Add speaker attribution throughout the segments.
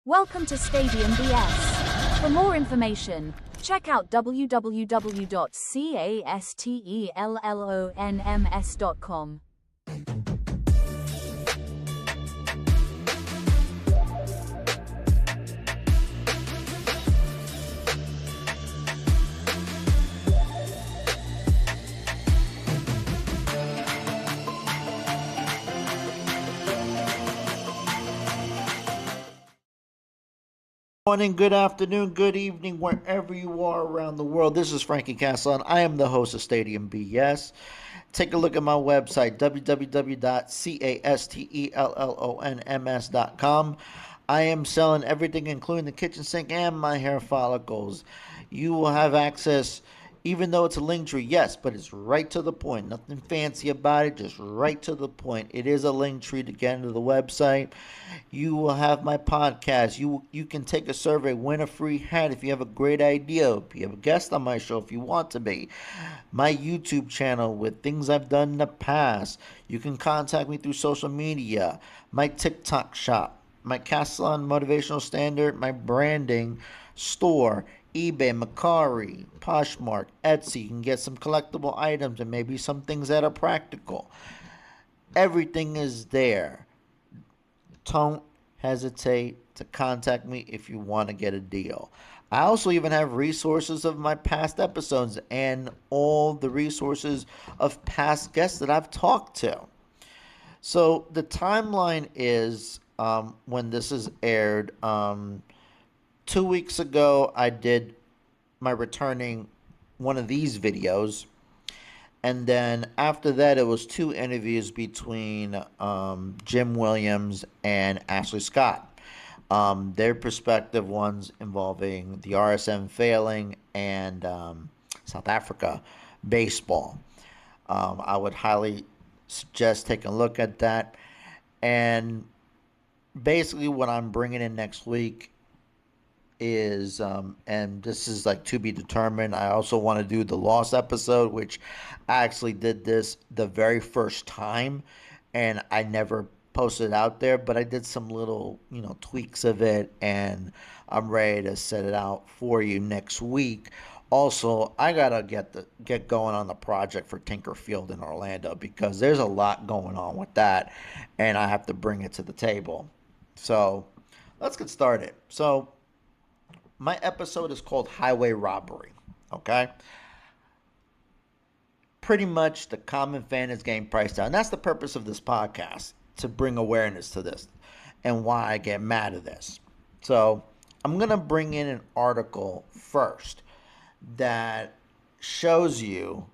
Speaker 1: Welcome to Stadium BS. For more information, check out www.castellonms.com.
Speaker 2: Morning, good afternoon, good evening, wherever you are around the world. This is Frankie Castle, and I am the host of Stadium BS. Take a look at my website, www.castellonms.com. I am selling everything, including the kitchen sink and my hair follicles. You will have access, even though it's a link tree, yes, but it's right to the point. Nothing fancy about it, just right to the point. It is a link tree to get into the website. You will have my podcast. You can take a survey, win a free hat if you have a great idea. If you have a guest on my show, if you want to be. My YouTube channel with things I've done in the past. You can contact me through social media. My TikTok shop. My Castellon Motivational Standard. My branding store. eBay, Macari, Poshmark, Etsy. You can get some collectible items and maybe some things that are practical. Everything is there. Don't hesitate to contact me if you want to get a deal. I also even have resources of my past episodes and all the resources of past guests that I've talked to. So the timeline is when this is aired. 2 weeks ago, I did my returning one of these videos. And then after that, it was 2 interviews between Jim Williams and Ashley Scott. Their perspective ones involving the RSM failing and South Africa baseball. I would highly suggest taking a look at that. And basically what I'm bringing in next week is and this is like to be determined. I also want to do the lost episode, which I actually did this the very first time and I never posted it out there, but I did some little tweaks of it, and I'm ready to set it out for you next week. Also, I gotta get going on the project for Tinker Field in Orlando, because there's a lot going on with that and I have to bring it to the table. So let's get started. So my episode is called Highway Robbery, okay? Pretty much the common fan is getting priced out. And that's the purpose of this podcast, to bring awareness to this and why I get mad at this. So I'm going to bring in an article first that shows you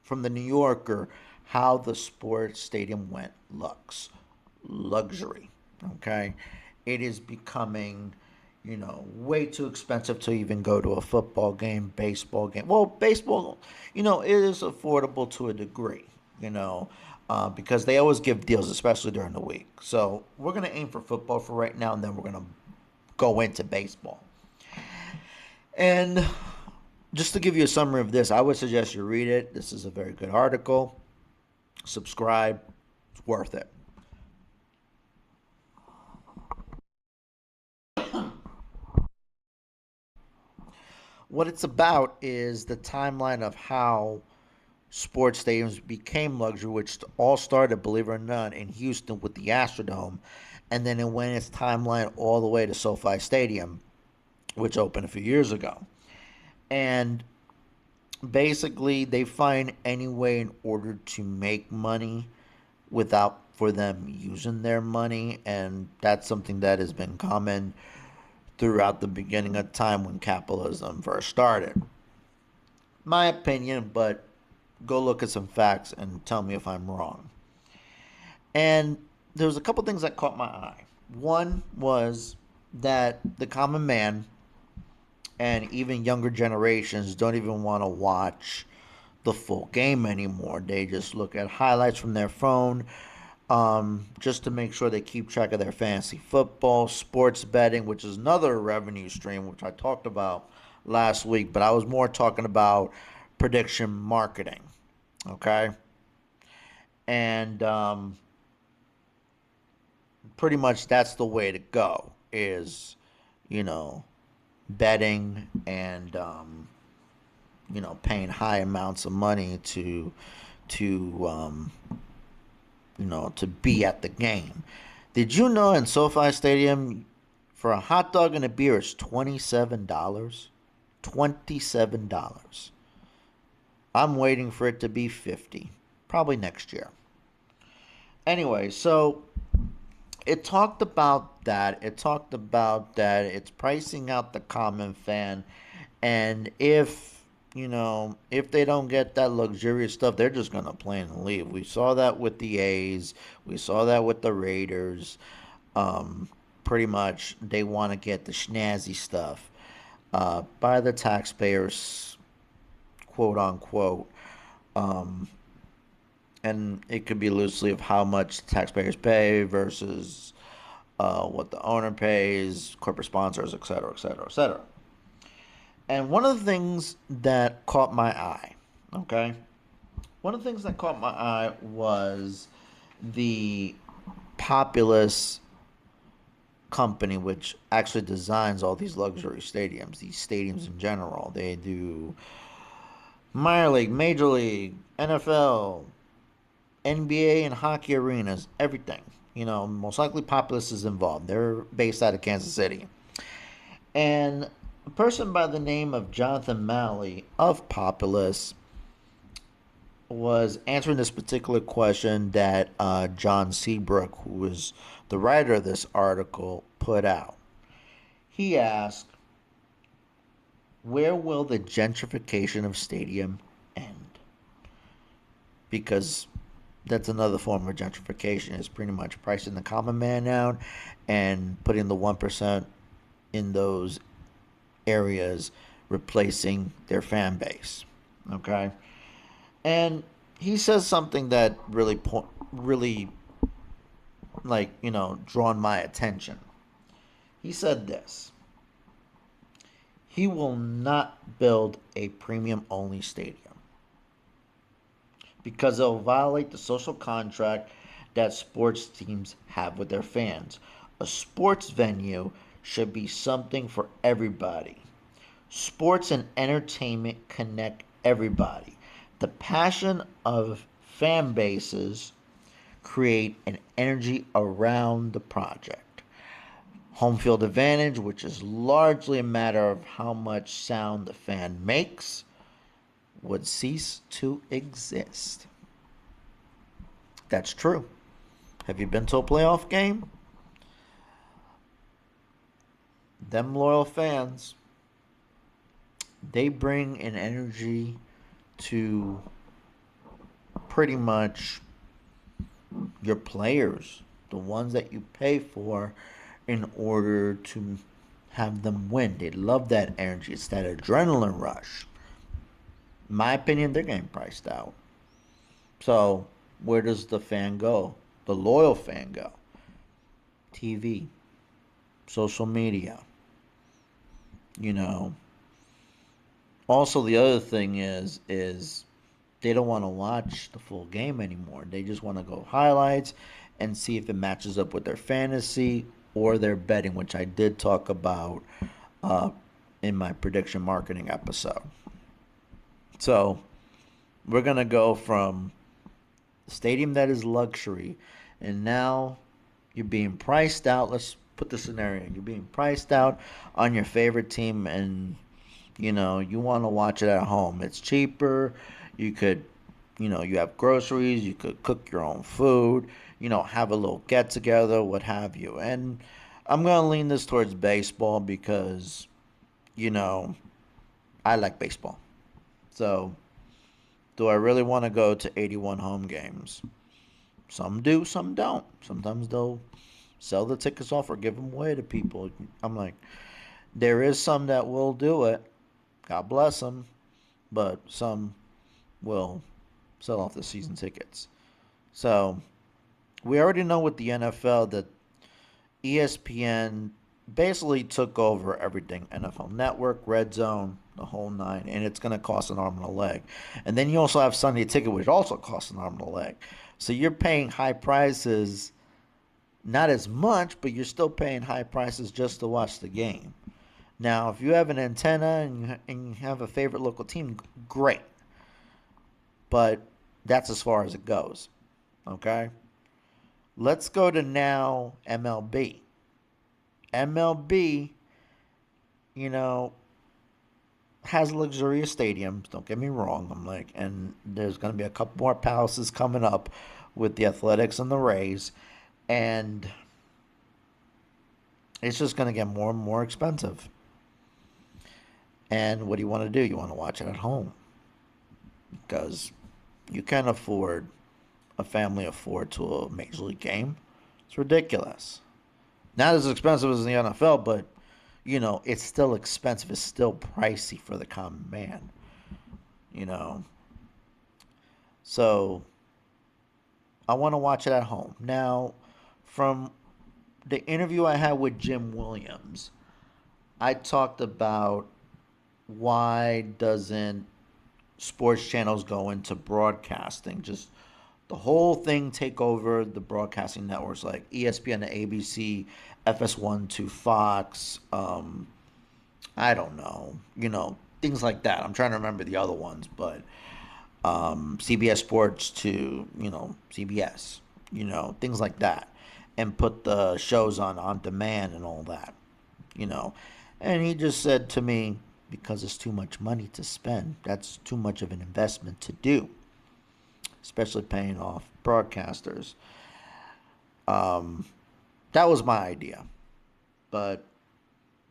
Speaker 2: from the New Yorker how the sports stadium looks. Luxury, okay? It is becoming way too expensive to even go to a football game, baseball game. Well, baseball, it is affordable to a degree, because they always give deals, especially during the week. So we're going to aim for football for right now, and then we're going to go into baseball. And just to give you a summary of this, I would suggest you read it. This is a very good article. Subscribe. It's worth it. What it's about is the timeline of how sports stadiums became luxury, which all started, believe it or not, in Houston with the Astrodome, and then it went its timeline all the way to SoFi Stadium, which opened a few years ago. And basically, they find any way in order to make money without for them using their money, and that's something that has been common throughout the beginning of time when capitalism first started. My opinion, but go look at some facts and tell me if I'm wrong. And there was a couple things that caught my eye. One was that the common man and even younger generations don't even want to watch the full game anymore. They just look at highlights from their phone, just to make sure they keep track of their fantasy football, sports betting, which is another revenue stream, which I talked about last week, but I was more talking about prediction marketing, okay? And pretty much that's the way to go. is, you know, betting and paying high amounts of money to to be at the game. Did you know in SoFi Stadium for a hot dog and a beer it's $27? $27. I'm waiting for it to be 50, probably next year. Anyway, so it talked about that. It talked about that it's pricing out the common fan, and if they don't get that luxurious stuff, they're just gonna plan and leave. We saw that with the A's. We saw that with the Raiders. Pretty much, they want to get the snazzy stuff by the taxpayers, quote unquote. Um, and it could be loosely of how much taxpayers pay versus what the owner pays, corporate sponsors, et cetera, et cetera, et cetera. And one of the things that caught my eye, okay, one of the things that caught my eye was the Populous company, which actually designs all these luxury stadiums, these stadiums in general. They do minor league, major league, NFL, NBA, and hockey arenas, everything. Most likely Populous is involved. They're based out of Kansas City. And a person by the name of Jonathan Malley of Populous was answering this particular question that John Seabrook, who was the writer of this article, put out. He asked, where will the gentrification of stadium end? Because that's another form of gentrification, is pretty much pricing the common man out and putting the 1% in those areas, replacing their fan base. Okay? And he says something that really drawn my attention. He said this. He will not build a premium only stadium because it'll violate the social contract that sports teams have with their fans. A sports venue should be something for everybody. Sports and entertainment connect everybody. The passion of fan bases create an energy around the project. Home field advantage, which is largely a matter of how much sound the fan makes, would cease to exist. That's true. Have you been to a playoff game? Them loyal fans, they bring an energy to pretty much your players, the ones that you pay for in order to have them win. They love that energy. It's that adrenaline rush. In my opinion, they're getting priced out. So, where does the fan go? The loyal fan go? TV, social media. You know. Also, the other thing is they don't want to watch the full game anymore. They just want to go highlights and see if it matches up with their fantasy or their betting, which I did talk about in my prediction marketing episode. So we're going to go from a stadium that is luxury, and now you're being priced out. Let's put the scenario. You're being priced out on your favorite team, and you want to watch it at home. It's cheaper. You could, you have groceries. You could cook your own food. Have a little get together, what have you. And I'm gonna lean this towards baseball because, I like baseball. So, do I really want to go to 81 home games? Some do, some don't. Sometimes they'll sell the tickets off or give them away to people. I'm like, there is some that will do it. God bless them. But some will sell off the season tickets. So, we already know with the NFL that ESPN basically took over everything. NFL Network, Red Zone, the whole nine. And it's going to cost an arm and a leg. And then you also have Sunday Ticket, which also costs an arm and a leg. So you're paying high prices Not as much, but you're still paying high prices just to watch the game. Now, if you have an antenna and you have a favorite local team, great. But that's as far as it goes. Okay? Let's go to now MLB. MLB, you know, has luxurious stadiums. Don't get me wrong. And there's going to be a couple more palaces coming up with the Athletics and the Rays. And it's just going to get more and more expensive. And what do you want to do? You want to watch it at home because you can afford a family afford to a major league game. It's ridiculous. Not as expensive as the NFL, but it's still expensive. It's still pricey for the common man. You know, so I want to watch it at home. Now, from the interview I had with Jim Williams, I talked about why doesn't sports channels go into broadcasting? Just the whole thing take over the broadcasting networks like ESPN to ABC, FS1 to Fox. I don't know, things like that. I'm trying to remember the other ones, but CBS Sports to CBS, things like that, and put the shows on demand and all that, you know. And he just said to me, because it's too much money to spend. That's too much of an investment to do, especially paying off broadcasters. Um, that was my idea, but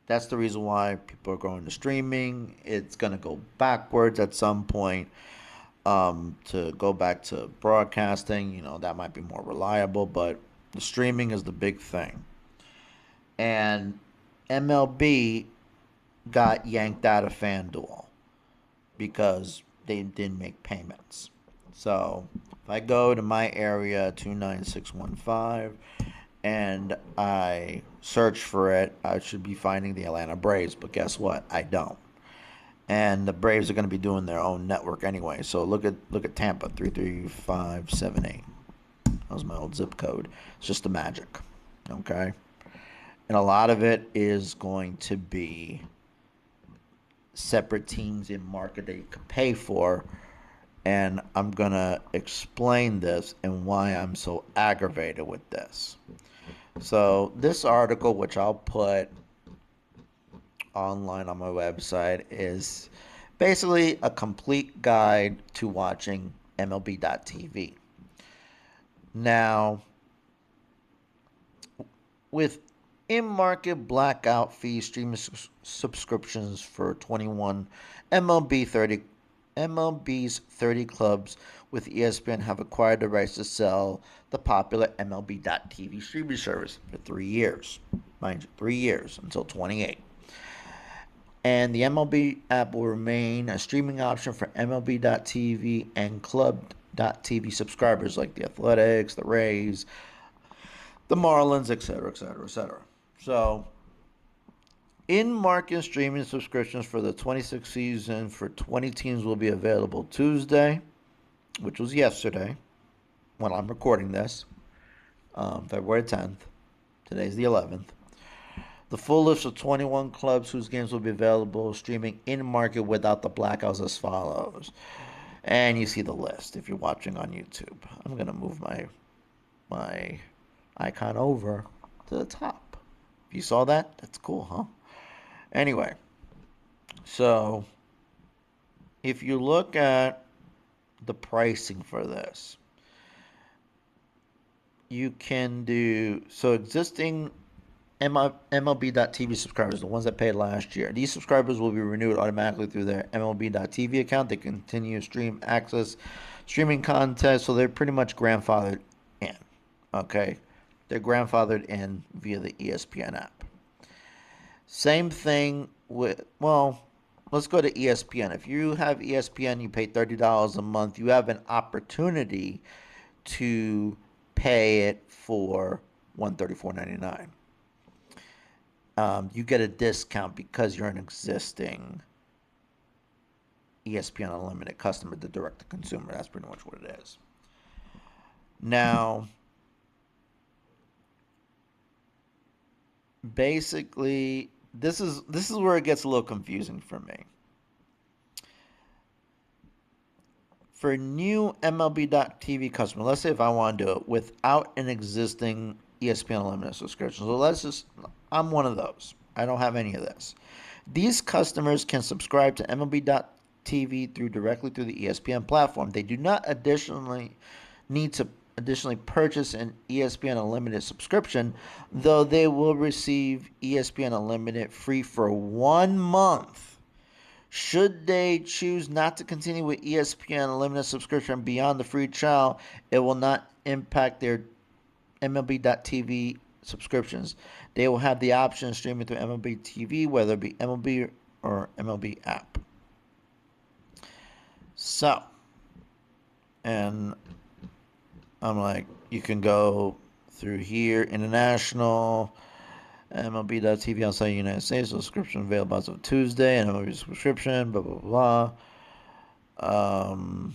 Speaker 2: that's the reason why people are going to streaming. It's going to go backwards at some point. To go back to broadcasting, that might be more reliable, but the streaming is the big thing. And MLB got yanked out of FanDuel because they didn't make payments. So if I go to my area 29615 and I search for it, I should be finding the Atlanta Braves. But guess what? I don't. And the Braves are going to be doing their own network anyway. So look at Tampa 33578. That was my old zip code. It's just the magic. Okay? And a lot of it is going to be separate teams in market that you could pay for. And I'm going to explain this and why I'm so aggravated with this. So this article, which I'll put online on my website, is basically a complete guide to watching MLB.TV. Now, with in-market blackout fee streaming subscriptions for 21 MLB's 30 clubs with ESPN have acquired the rights to sell the popular MLB.TV streaming service for 3 years. Mind you, 3 years until 28. And the MLB app will remain a streaming option for MLB.TV and Club.TV subscribers like the Athletics, the Rays, the Marlins, etc., etc., etc. So, in-market streaming subscriptions for the 26th season for 20 teams will be available Tuesday, which was yesterday when I'm recording this, February 10th. Today's the 11th. The full list of 21 clubs whose games will be available streaming in-market without the blackouts as follows. And you see the list if you're watching on YouTube. I'm going to move my icon over to the top. If you saw that, that's cool, huh? Anyway, so if you look at the pricing for this, you can do so existing MLB.TV subscribers, the ones that paid last year. These subscribers will be renewed automatically through their MLB.TV account. They continue streaming content, so they're pretty much grandfathered in. Okay, they're grandfathered in via the ESPN app. Same thing with, well, let's go to ESPN. If you have ESPN, you pay $30 a month. You have an opportunity to pay it for $134.99. You get a discount because you're an existing ESPN Unlimited customer, the direct to consumer. That's pretty much what it is. Now, basically, this is where it gets a little confusing for me. For new MLB.TV customer, let's say if I want to do it without an existing ESPN Unlimited subscription. So I'm one of those. I don't have any of this. These customers can subscribe to MLB.TV directly through the ESPN platform. They do not additionally need to additionally purchase an ESPN Unlimited subscription, though they will receive ESPN Unlimited free for 1 month. Should they choose not to continue with ESPN Unlimited subscription beyond the free trial, it will not impact their MLB.TV subscriptions. They will have the option of streaming through MLB TV, whether it be MLB or MLB app. So, and I'm like, you can go through here, international, MLB.TV outside the United States, subscription available as of Tuesday, and MLB subscription, blah, blah, blah.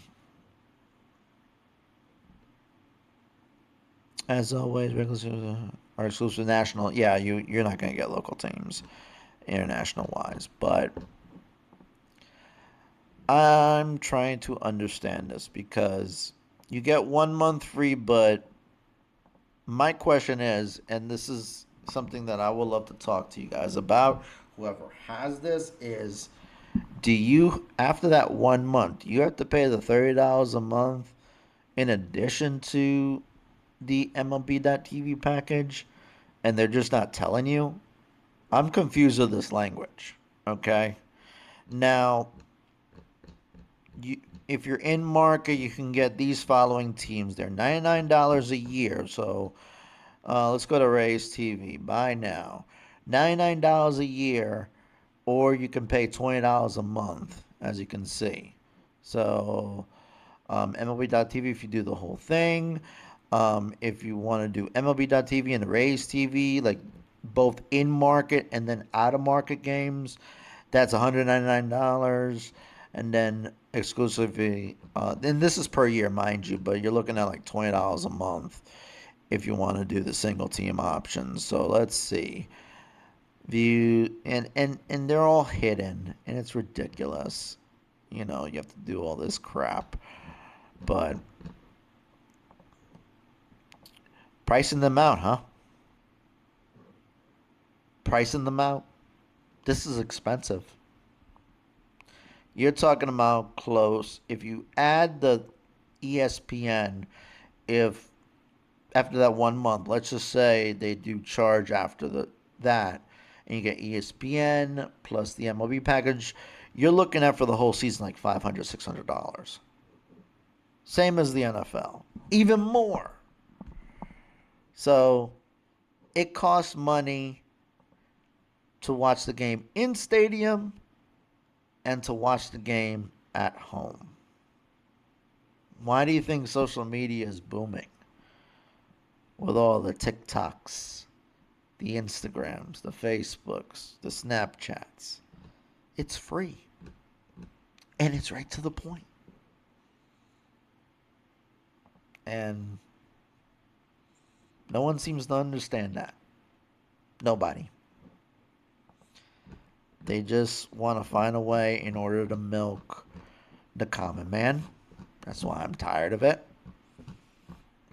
Speaker 2: As always, regular are exclusive national. Yeah, you're not going to get local teams international wise, but I'm trying to understand this because you get 1 month free, but my question is, and this is something that I would love to talk to you guys about, whoever has this, is do you, after that 1 month, you have to pay the $30 a month in addition to the MLB.TV package, and they're just not telling you? I'm confused with this language. Okay. Now, if you're in market, you can get these following teams. They're $99 a year. So let's go to Rays TV. Buy now. $99 a year, or you can pay $20 a month, as you can see. So MLB.TV if you do the whole thing. If you want to do MLB.TV and the Rays TV, like both in market and then out of market games, that's $199. And then exclusively, and this is per year, mind you, but you're looking at like $20 a month if you want to do the single team options. So let's see. View and they're all hidden, and it's ridiculous. You know, you have to do all this crap. But pricing them out, huh? Pricing them out. This is expensive. You're talking about close. If you add the ESPN, if after that 1 month, let's just say they do charge after that, and you get ESPN plus the MLB package, you're looking at for the whole season like $500, $600. Same as the NFL, even more. So it costs money to watch the game in stadium and to watch the game at home. Why do you think social media is booming? With all the TikToks, the Instagrams, the Facebooks, the Snapchats. It's free. And it's right to the point. And no one seems to understand that. Nobody. They just want to find a way in order to milk the common man. That's why I'm tired of it.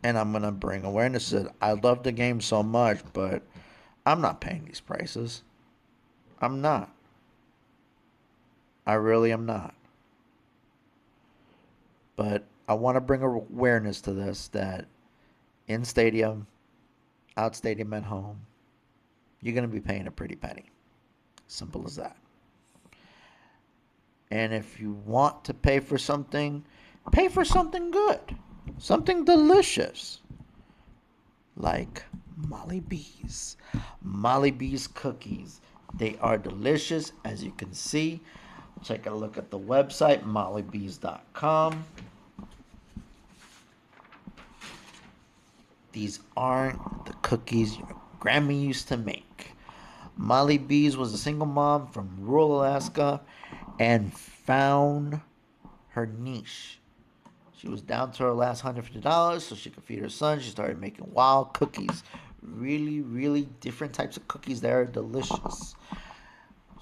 Speaker 2: And I'm going to bring awareness that I love the game so much, but I'm not paying these prices. I'm not. I really am not. But I want to bring awareness to this, that in stadium, out stadium, at home, you're going to be paying a pretty penny. Simple as that. And if you want to pay for something good, something delicious, like Molly B's. Molly B's cookies. They are delicious, as you can see. Take a look at the website, mollybees.com. These aren't the cookies your grandma used to make. Molly Bees was a single mom from rural Alaska and found her niche. She was down to her last $150 so she could feed her son. She started making wild cookies, really, really different types of cookies that are delicious.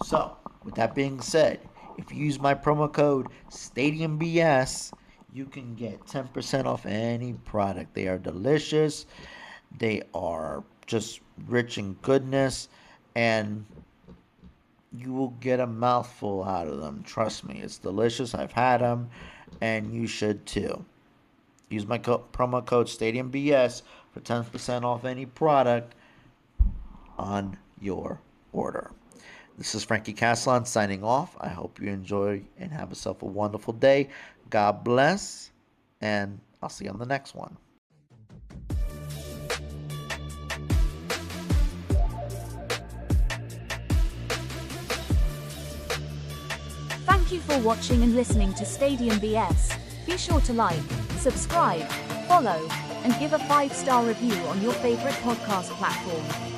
Speaker 2: So, with that being said, if you use my promo code StadiumBS, you can get 10% off any product. They are delicious. They are just rich in goodness, and you will get a mouthful out of them. Trust me, it's delicious. I've had them, and you should too. Use my promo code StadiumBS for 10% off any product on your order. This is Frankie Castellan signing off. I hope you enjoy and have yourself a wonderful day. God bless, and I'll see you on the next one.
Speaker 1: Thank you for watching and listening to Stadium BS. Be sure to like, subscribe, follow, and give a 5-star review on your favorite podcast platform.